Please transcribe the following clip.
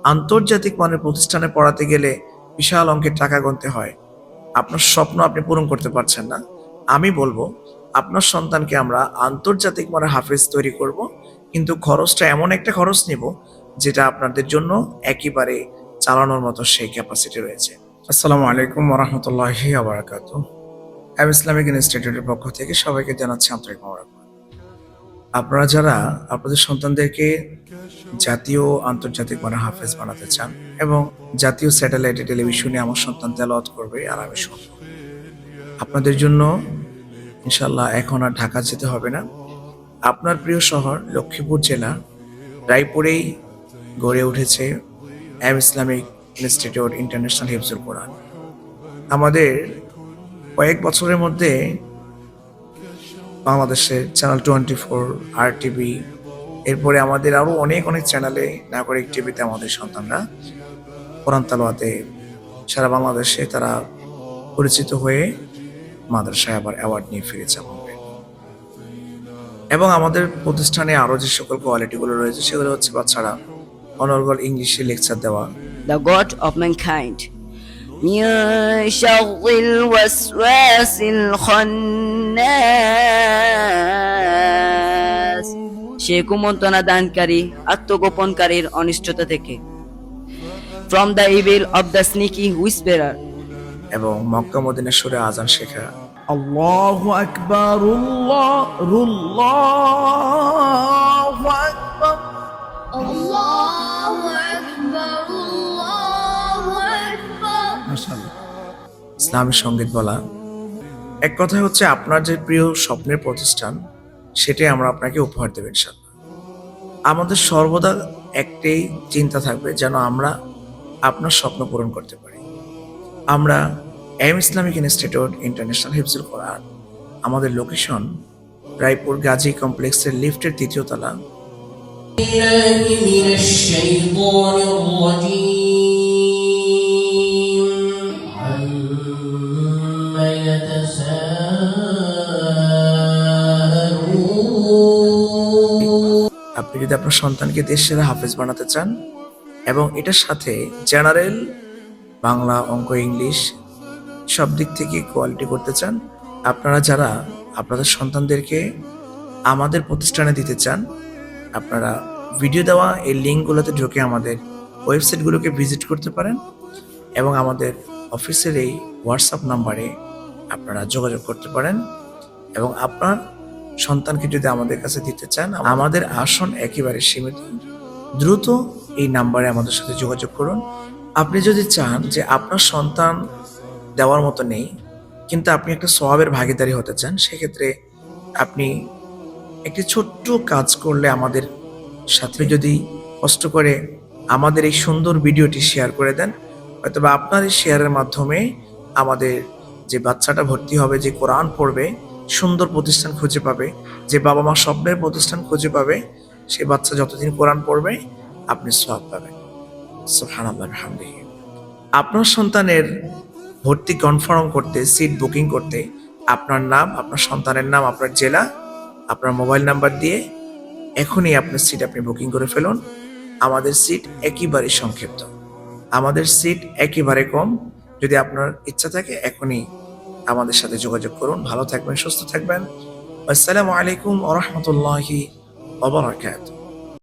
আন্তর্জাতিক মানের প্রতিষ্ঠানে পড়াতে গেলে বিশাল অঙ্কের টাকা গুনতে হয়। আপনার স্বপ্ন আপনি পূরণ করতে পারছেন না। আমি বলবো আপনার সন্তানকে আমরা আন্তর্জাতিক মানের হাফেজ তৈরি করব, কিন্তু খরচটা এমন একটা খরচ নিব যেটা আপনাদের জন্য একেবারে চালানোর মতো সেই ক্যাপাসিটি রয়েছে। আসসালামু আলাইকুম ওয়া রাহমাতুল্লাহি ওয়া বারাকাতুহু। ইসলামিক ইনস্টিটিউটের পক্ষ থেকে সবাইকে জানাচ্ছি আন্তরিক মোবারকবাদ। আপনারা যারা আপনাদের সন্তানদেরকে জাতীয় আন্তর্জাতিক মানের হাফেজ বানাতে চান এবং জাতীয় স্যাটেলাইটে টেলিভিশনে আমার সন্তান তেলাওয়াত করবে আর আমি শুনব, আপনাদের জন্য ইনশাল্লাহ এখন আর ঢাকা যেতে হবে না। আপনার প্রিয় শহর লক্ষ্মীপুর জেলা রায়পুরেই গড়ে উঠেছে ইসলামিক ইনস্টিটিউট ইন্টারন্যাশনাল হিফজুল কোরআন। আমাদের কয়েক বছরের মধ্যে বাংলাদেশের চ্যানেল 24, RTV, এরপরে আমাদের আরও অনেক চ্যানেলে, নাগরিক টিভিতে আমাদের সন্তানরা কোরআন তেলাওয়াতে সারা বাংলাদেশে তারা পরিচিত হয়ে মাদ্রাসায় আবার অ্যাওয়ার্ড নিয়ে ফিরেছে আমাদের। এবং আমাদের প্রতিষ্ঠানে আরও যে সকল কোয়ালিটিগুলো রয়েছে সেগুলো হচ্ছে বাচ্চারা অনর্গল ইংলিশে লেকচার দেওয়া। The God of mankind. من شر الوسواس الخناس, সে কুমন্ত্রণা দানকারী আত্মগোপনকারীর অনিষ্টতা থেকে। From the evil of the sneaky whisperer. এবং মক্কা মদিনা সুরে আজান শেখা। আল্লাহু আকবার, আল্লাহু আকবার, আল্লাহু আকবার, আল্লাহু আকবার। মাশাআল্লাহ। ইসলামী সঙ্গীত বলা। এক কথায় হচ্ছে আপনার যে প্রিয় স্বপ্নের প্রতিষ্ঠান সেটাই আমরা আপনাকে উপহার দেব ইনশাআল্লাহ। আমাদের সর্বদা একটাই চিন্তা থাকবে যেন আমরা আপনার স্বপ্ন পূরণ করতে পারি। আমরা ইসলামিক ইনস্টিটিউট ইন্টারন্যাশনাল হিফজুল কোরআন, আমাদের লোকেশন রায়পুর গাজী কমপ্লেক্সের লিফটের 3য় তলা। আপনি যদি আপনার সন্তানকে দেশ সেরা হাফেজ বানাতে চান এবং এটার সাথে জেনারেল বাংলা, অঙ্ক, ইংলিশ সব দিক থেকে কোয়ালিটি করতে চান, আপনারা যারা আপনাদের সন্তানদেরকে আমাদের প্রতিষ্ঠানে দিতে চান, আপনারা ভিডিও দেওয়া এই লিঙ্কগুলোতে ঢুকে আমাদের ওয়েবসাইটগুলোকে ভিজিট করতে পারেন এবং আমাদের অফিসের এই হোয়াটসঅ্যাপ নাম্বারে আপনারা যোগাযোগ করতে পারেন। এবং আপনার সন্তানকে যদি আমাদের কাছে দিতে চান, আমাদের আসন একেবারে সীমিত। দ্রুত এই নাম্বারে আমাদের সাথে যোগাযোগ করুন। আপনি যদি চান যে আপনার সন্তান দেওয়ার মতো নেই কিন্তু আপনি একটা সওয়াবের ভাগীদারি হতে চান, সেক্ষেত্রে আপনি একটি ছোট্ট কাজ করলে আমাদের সাথে যদি কষ্ট করে আমাদের এই সুন্দর ভিডিওটি শেয়ার করে দেন, হয়তো বা আপনার এই শেয়ারের মাধ্যমে আমাদের যে বাচ্চাটা ভর্তি হবে, যে কোরআন পড়বে, সুন্দর প্রতিষ্ঠান খুঁজে পাবে, যে বাবা মা স্বপ্নের প্রতিষ্ঠান খুঁজে পাবে, সে বাচ্চা যতদিন কোরআন পড়বে আপনি সওয়াব পাবেন। সুবহানাল্লাহ বিহামদিহি। আপনার সন্তানের ভর্তি কনফার্ম করতে, সিট বুকিং করতে আপনার নাম, আপনার সন্তানের নাম, আপনার জেলা, আপনার মোবাইল নাম্বার দিয়ে এখনই আপনার সিট আপনি বুকিং করে ফেলুন। আমাদের সিট একেবারে সংক্ষিপ্ত, আমাদের সিট একেবারে কম। যদি আপনার ইচ্ছা থাকে এখনই আমাদের সাথে যোগাযোগ করুন। ভালো থাকবেন, সুস্থ থাকবেন। আসসালামু আলাইকুম ওয়া রাহমাতুল্লাহি ওয়া বারাকাতুহু।